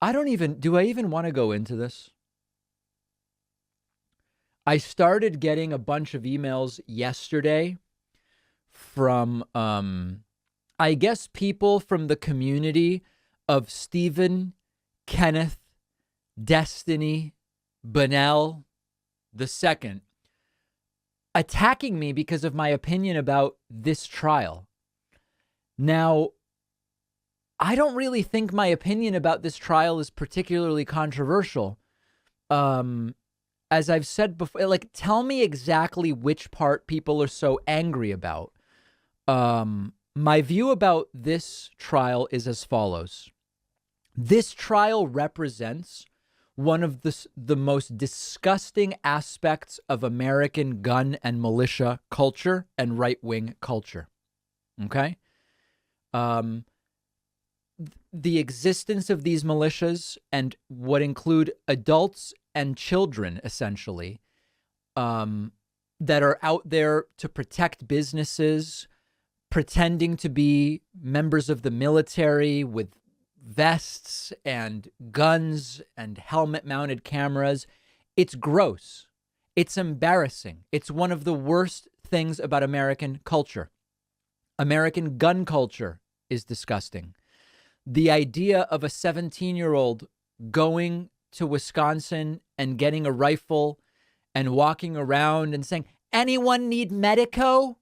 do I even want to go into this? I started getting a bunch of emails yesterday from, I guess, people from the community of Stephen, Kenneth, Destiny, Bunnell the second, attacking me because of my opinion about this trial. Now, I don't really think my opinion about this trial is particularly controversial. As I've said before, like, tell me exactly which part people are so angry about. My view about this trial is as follows. This trial represents one of the most disgusting aspects of American gun and militia culture and right-wing culture. Okay? The existence of these militias and what include adults and children, essentially, that are out there to protect businesses, pretending to be members of the military with vests and guns and helmet-mounted cameras. It's gross. It's embarrassing. It's one of the worst things about American culture. American gun culture is disgusting. The idea of a 17-year-old going to Wisconsin and getting a rifle and walking around and saying, anyone need medico?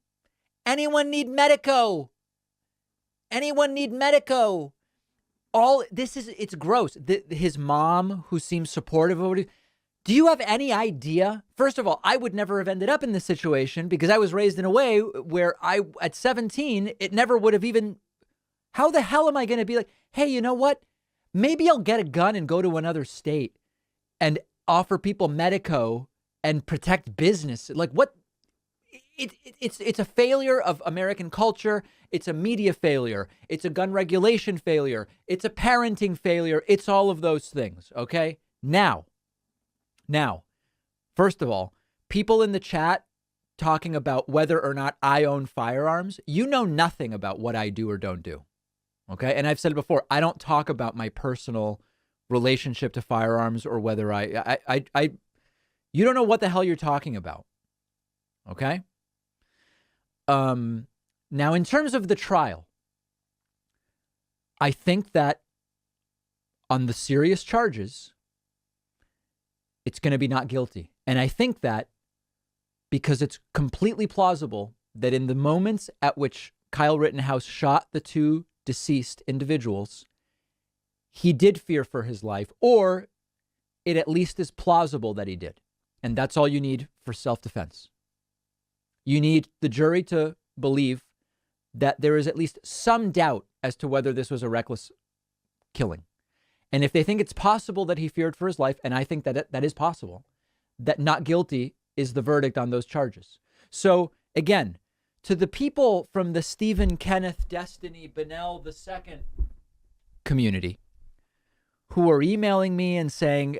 Anyone need medico? Anyone need medico? All this is, it's gross. His mom, who seems supportive of it. Do you have any idea? First of all, I would never have ended up in this situation because I was raised in a way where at 17, it never would have even. How the hell am I going to be like, hey, you know what? Maybe I'll get a gun and go to another state and offer people medico and protect business. Like, what? It's a failure of American culture. It's a media failure. It's a gun regulation failure. It's a parenting failure. It's all of those things. Okay. Now, first of all, people in the chat talking about whether or not I own firearms, you know nothing about what I do or don't do. Okay. And I've said it before, I don't talk about my personal relationship to firearms or whether you don't know what the hell you're talking about. Okay. Now, in terms of the trial, I think that on the serious charges, it's going to be not guilty. And I think that because it's completely plausible that in the moments at which Kyle Rittenhouse shot the two deceased individuals, he did fear for his life, or it at least is plausible that he did. And that's all you need for self-defense. You need the jury to believe that there is at least some doubt as to whether this was a reckless killing. And if they think it's possible that he feared for his life, and I think that that is possible, that not guilty is the verdict on those charges. So again, to the people from the Stephen, Kenneth, Destiny, Bunnell II community who are emailing me and saying,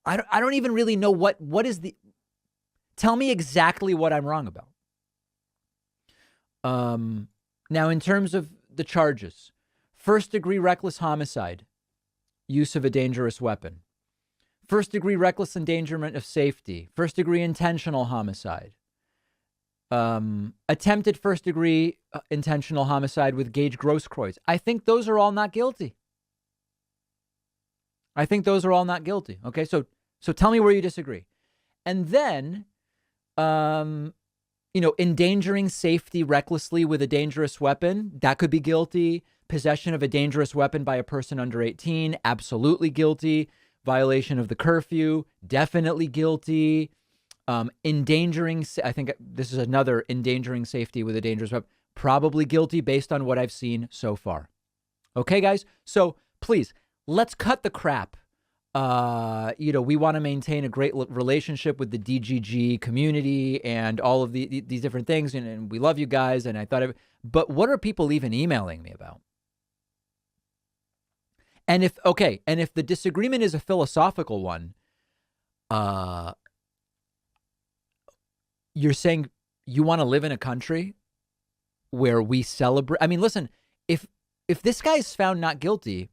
I don't even really know what is the, tell me exactly what I'm wrong about. Now, in terms of the charges, first-degree reckless homicide, use of a dangerous weapon, first-degree reckless endangerment of safety, first-degree intentional homicide, attempted first-degree intentional homicide with Gage Grosskreutz. I think those are all not guilty. Okay, so tell me where you disagree. And then, endangering safety recklessly with a dangerous weapon, that could be guilty. Possession of a dangerous weapon by a person under 18, absolutely guilty. Violation of the curfew, definitely guilty. Endangering, I think this is another endangering safety with a dangerous weapon, probably guilty based on what I've seen so far. Okay, guys? So please, let's cut the crap. We want to maintain a great relationship with the DGG community and all of these different things. And we love you guys. And I thought, but what are people even emailing me about? And if the disagreement is a philosophical one, you're saying you want to live in a country where we celebrate. I mean, listen, if this guy is found not guilty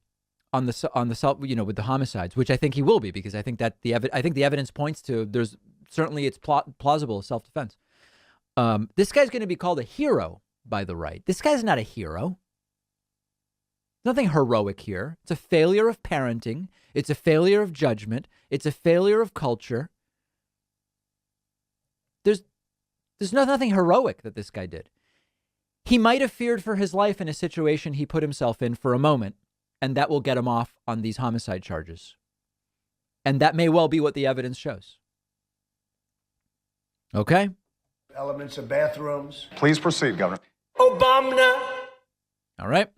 on the self, with the homicides, which I think he will be, because I think that I think the evidence points to there's certainly it's plausible self-defense. This guy's going to be called a hero by the right. This guy's not a hero. Nothing heroic here. It's a failure of parenting. It's a failure of judgment. It's a failure of culture. There's nothing heroic that this guy did. He might have feared for his life in a situation he put himself in for a moment, and that will get him off on these homicide charges. And that may well be what the evidence shows. Okay? Elements of bathrooms. Please proceed, Governor. Obama. All right.